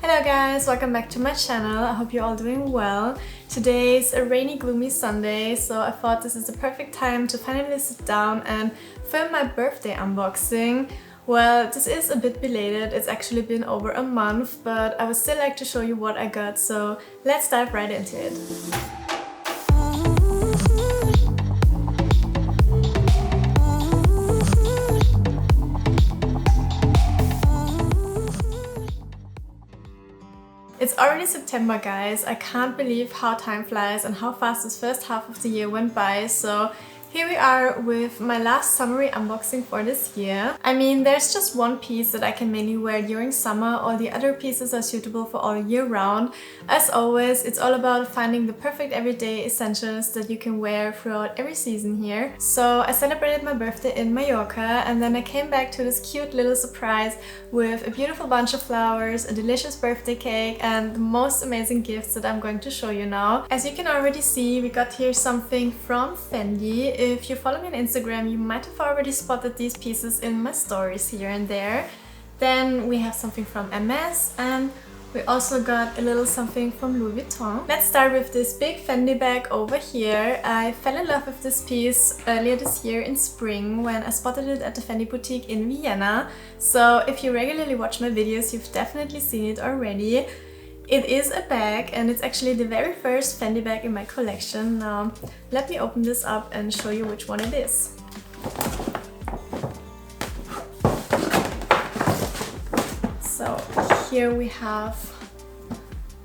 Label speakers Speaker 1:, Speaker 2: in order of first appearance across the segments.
Speaker 1: Hello guys, welcome back to my channel. I hope you're all doing well. Today's a rainy, gloomy Sunday, so I thought this is the perfect time to finally sit down and film my birthday unboxing. Well, this is a bit belated, it's actually been over a month, but I would still like to show you what I got, so let's dive right into it. It's already September, guys. I can't believe how time flies and how fast this first half of the year went by. So here we are with my last summery unboxing for this year. I mean, there's just one piece that I can mainly wear during summer. All the other pieces are suitable for all year round. As always, it's all about finding the perfect everyday essentials that you can wear throughout every season here. So I celebrated my birthday in Mallorca, and then I came back to this cute little surprise with a beautiful bunch of flowers, a delicious birthday cake, and the most amazing gifts that I'm going to show you now. As you can already see, we got here something from Fendi. If you follow me on Instagram, you might have already spotted these pieces in my stories here and there. Then we have something from Hermès, and we also got a little something from Louis Vuitton. Let's start with this big Fendi bag over here. I fell in love with this piece earlier this year in spring when I spotted it at the Fendi boutique in Vienna. So if you regularly watch my videos, you've definitely seen it already. It is a bag, and it's actually the very first Fendi bag in my collection. Now, let me open this up and show you which one it is. So here we have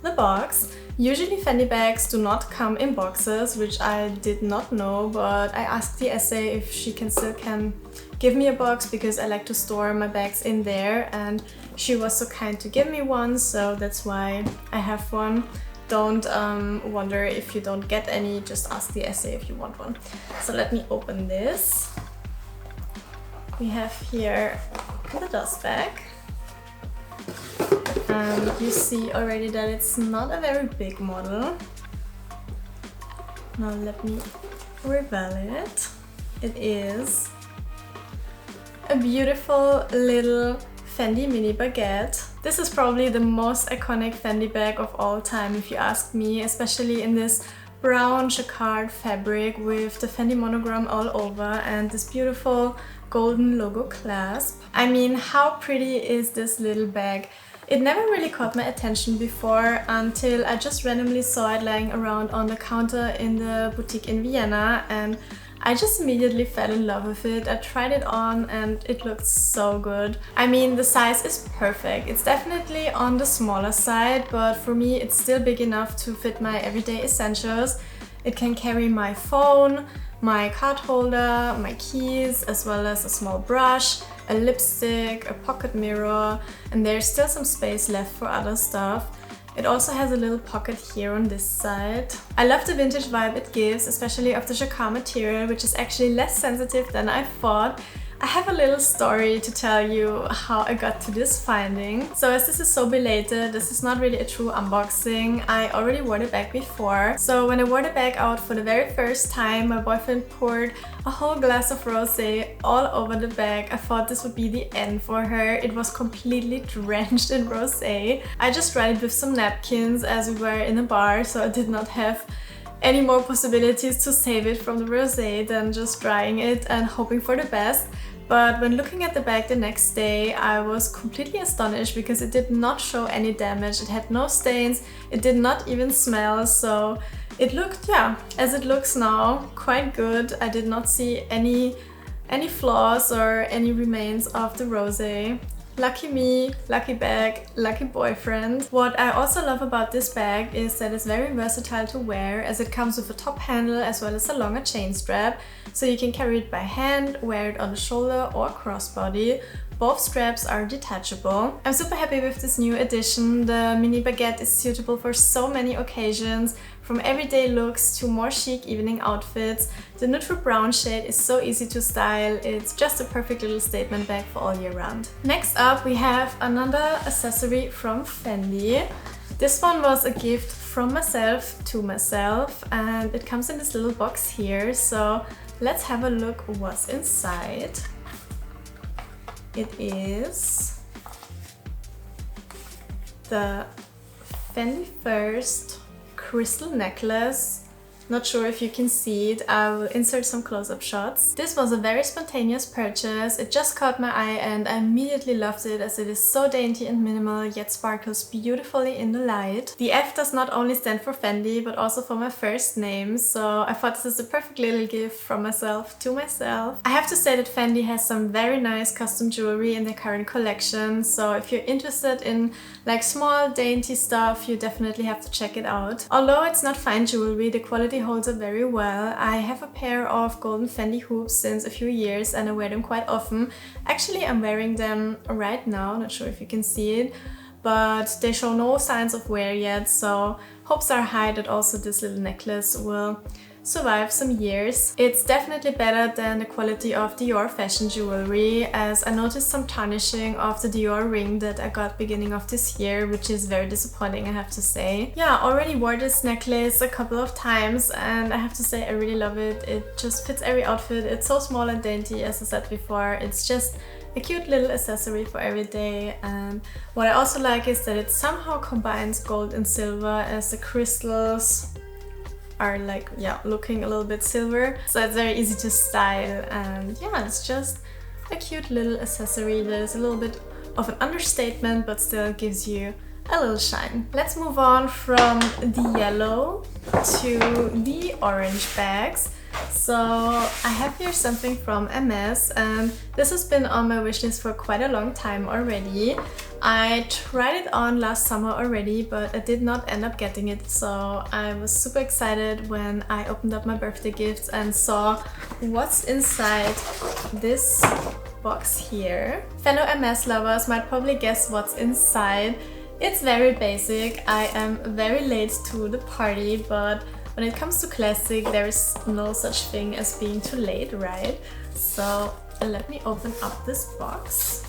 Speaker 1: the box. Usually Fendi bags do not come in boxes, which I did not know, but I asked the essay if she can give me a box because I like to store my bags in there, and she was so kind to give me one, so that's why I have one. Don't wonder if you don't get any, just ask the essay if you want one. So let me open this. We have here the dust bag. And you see already that it's not a very big model. Now let me reveal it. It is a beautiful little Fendi mini baguette. This is probably the most iconic Fendi bag of all time if you ask me, especially in this brown jacquard fabric with the Fendi monogram all over and this beautiful golden logo clasp. I mean, how pretty is this little bag? It never really caught my attention before until I just randomly saw it lying around on the counter in the boutique in Vienna, and I just immediately fell in love with it. I tried it on and it looked so good. I mean, the size is perfect. It's definitely on the smaller side, but for me it's still big enough to fit my everyday essentials. It can carry my phone, my card holder, my keys, as well as a small brush, a lipstick, a pocket mirror, and there's still some space left for other stuff. It also has a little pocket here on this side. I love the vintage vibe it gives, especially of the jacquard material, which is actually less sensitive than I thought. I have a little story to tell you how I got to this finding. So as this is so belated, this is not really a true unboxing. I already wore the bag before. So when I wore the bag out for the very first time, my boyfriend poured a whole glass of rosé all over the bag. I thought this would be the end for her. It was completely drenched in rosé. I just dried it with some napkins as we were in a bar, so I did not have any more possibilities to save it from the rosé than just drying it and hoping for the best. But when looking at the bag the next day, I was completely astonished because it did not show any damage. It had no stains, it did not even smell, so it looked, yeah, as it looks now, quite good. I did not see any flaws or any remains of the rosé. Lucky me, lucky bag, lucky boyfriend. What I also love about this bag is that it's very versatile to wear, as it comes with a top handle as well as a longer chain strap. So you can carry it by hand, wear it on the shoulder or crossbody. Both straps are detachable. I'm super happy with this new addition. The mini baguette is suitable for so many occasions, from everyday looks to more chic evening outfits. The neutral brown shade is so easy to style. It's just a perfect little statement bag for all year round. Next up, we have another accessory from Fendi. This one was a gift from myself to myself, and it comes in this little box here. So let's have a look what's inside. It is the Fendi First crystal necklace. Not sure if you can see it. I will insert some close-up shots. This was a very spontaneous purchase. It just caught my eye and I immediately loved it as it is so dainty and minimal yet sparkles beautifully in the light. The F does not only stand for Fendi but also for my first name, so I thought this is a perfect little gift from myself to myself. I have to say that Fendi has some very nice custom jewelry in their current collection, so if you're interested in like small dainty stuff, you definitely have to check it out. Although it's not fine jewelry, the quality holds up very well. I have a pair of golden Fendi hoops since a few years and I wear them quite often. Actually, I'm wearing them right now, not sure if you can see it, but they show no signs of wear yet, so hopes are high that also this little necklace will survive some years. It's definitely better than the quality of Dior fashion jewelry, as I noticed some tarnishing of the Dior ring that I got beginning of this year, which is very disappointing, I have to say. Yeah, I already wore this necklace a couple of times and I have to say I really love it. It just fits every outfit. It's so small and dainty, as I said before. It's just a cute little accessory for every day, and what I also like is that it somehow combines gold and silver, as the crystals are like, yeah, looking a little bit silver, so it's very easy to style, and yeah, it's just a cute little accessory that is a little bit of an understatement but still gives you a little shine. Let's move on from the yellow to the orange bags. So I have here something from Hermès, and this has been on my wishlist for quite a long time already. I tried it on last summer already, but I did not end up getting it, so I was super excited when I opened up my birthday gifts and saw what's inside this box here. Fellow Hermès lovers might probably guess what's inside. It's very basic. I am very late to the party, but when it comes to classic, there is no such thing as being too late, right? So let me open up this box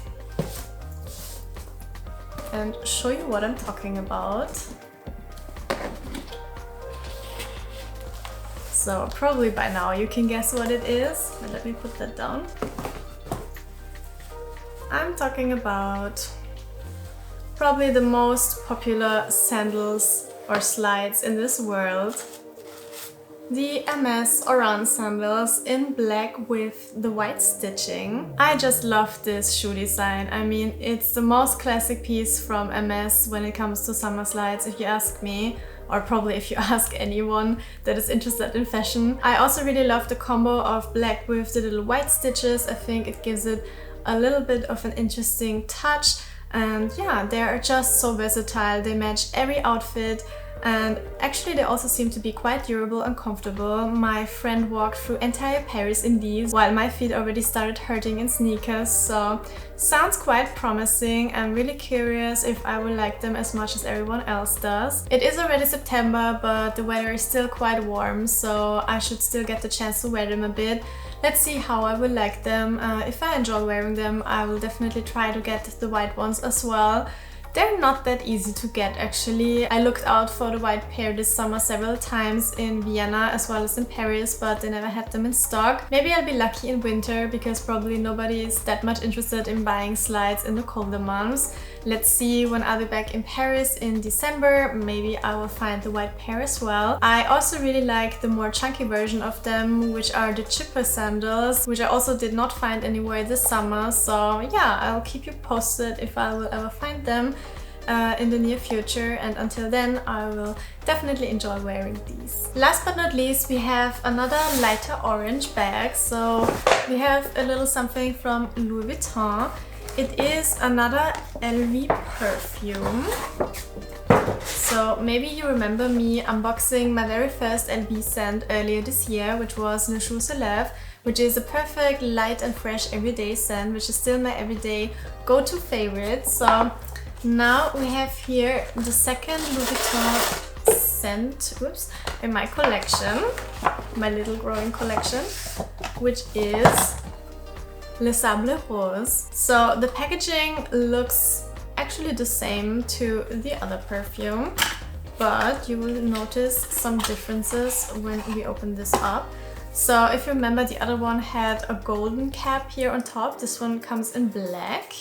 Speaker 1: and show you what I'm talking about. So probably by now you can guess what it is, but let me put that down. I'm talking about probably the most popular sandals or slides in this world. The Hermès Oran sandals in black with the white stitching. I just love this shoe design. I mean, it's the most classic piece from Hermès when it comes to summer slides, if you ask me, or probably if you ask anyone that is interested in fashion. I also really love the combo of black with the little white stitches. I think it gives it a little bit of an interesting touch, and yeah, they are just so versatile. They match every outfit. And actually they also seem to be quite durable and comfortable. My friend walked through entire Paris in these, while my feet already started hurting in sneakers, so sounds quite promising. I'm really curious if I will like them as much as everyone else does. It is already September, but the weather is still quite warm, so I should still get the chance to wear them a bit. Let's see how I will like them. If I enjoy wearing them, I will definitely try to get the white ones as well. They're not that easy to get, actually. I looked out for the white pair this summer several times in Vienna as well as in Paris, but they never had them in stock. Maybe I'll be lucky in winter, because probably nobody is that much interested in buying slides in the colder months. Let's see, when I'll be back in Paris in December, maybe I will find the white pair as well. I also really like the more chunky version of them, which are the chipper sandals, which I also did not find anywhere this summer. So yeah, I'll keep you posted if I will ever find them in the near future, and until then I will definitely enjoy wearing these. Last but not least, we have another lighter orange bag. So we have a little something from Louis Vuitton. It is another LV perfume. So maybe you remember me unboxing my very first LV scent earlier this year, which was Le Jour se lève, which is a perfect light and fresh everyday scent, which is still my everyday go-to favorite. So now we have here the second Louis Vuitton scent, in my collection, my little growing collection, which is Le Sable Rose. So the packaging looks actually the same to the other perfume, but you will notice some differences when we open this up. So if you remember, the other one had a golden cap here on top. This one comes in black.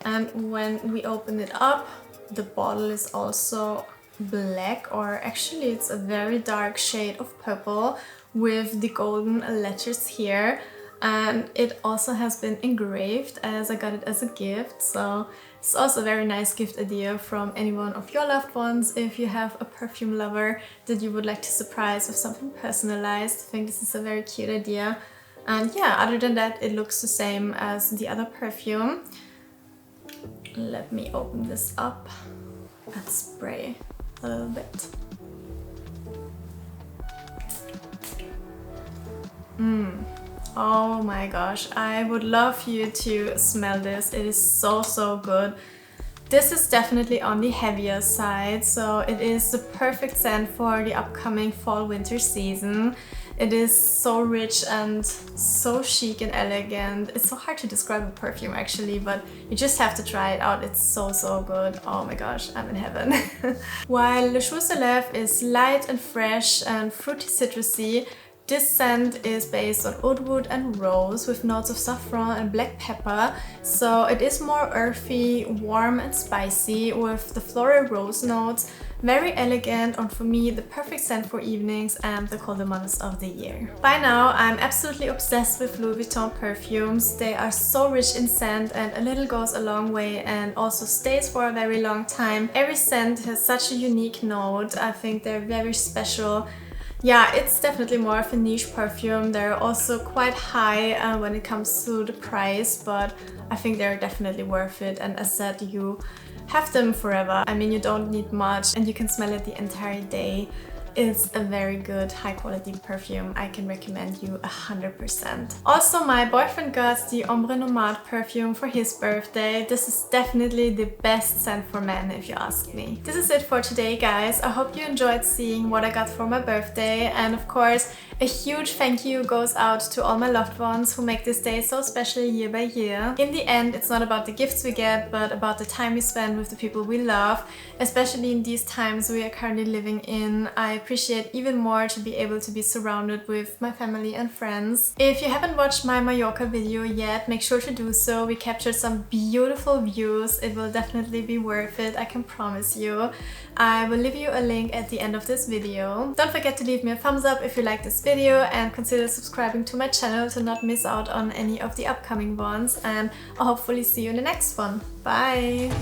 Speaker 1: And when we open it up, the bottle is also black, or actually it's a very dark shade of purple with the golden letters here. And it also has been engraved as I got it as a gift, so it's also a very nice gift idea from any one of your loved ones if you have a perfume lover that you would like to surprise with something personalized. I think this is a very cute idea. And yeah, other than that, it looks the same as the other perfume. Let me open this up and spray a little bit. Oh my gosh, I would love you to smell this. It is so good. This is definitely on the heavier side, so it is the perfect scent for the upcoming fall-winter season. It is so rich and so chic and elegant. It's so hard to describe a perfume actually, but you just have to try it out. It's so good. Oh my gosh, I'm in heaven. While Le Jour se lève is light and fresh and fruity citrusy, this scent is based on oud wood and rose with notes of saffron and black pepper, so it is more earthy, warm and spicy with the floral rose notes. Very elegant, and for me the perfect scent for evenings and the colder months of the year. By now I'm absolutely obsessed with Louis Vuitton perfumes. They are so rich in scent and a little goes a long way and also stays for a very long time. Every scent has such a unique note. I think they're very special. Yeah, it's definitely more of a niche perfume. They're also quite high when it comes to the price, but I think they're definitely worth it. And as said, you have them forever. I mean, you don't need much and you can smell it the entire day. It's a very good high quality perfume. I can recommend you 100%. Also, my boyfriend got the Ombre Nomade perfume for his birthday. This is definitely the best scent for men if you ask me. This is it for today, guys. I hope you enjoyed seeing what I got for my birthday, and of course a huge thank you goes out to all my loved ones who make this day so special year by year. In the end, it's not about the gifts we get, but about the time we spend with the people we love, especially in these times we are currently living in. I appreciate even more to be able to be surrounded with my family and friends. If you haven't watched my Mallorca video yet, make sure to do so. We captured some beautiful views. It will definitely be worth it, I can promise you. I will leave you a link at the end of this video. Don't forget to leave me a thumbs up if you like this video and consider subscribing to my channel to not miss out on any of the upcoming ones, and I'll hopefully see you in the next one. Bye!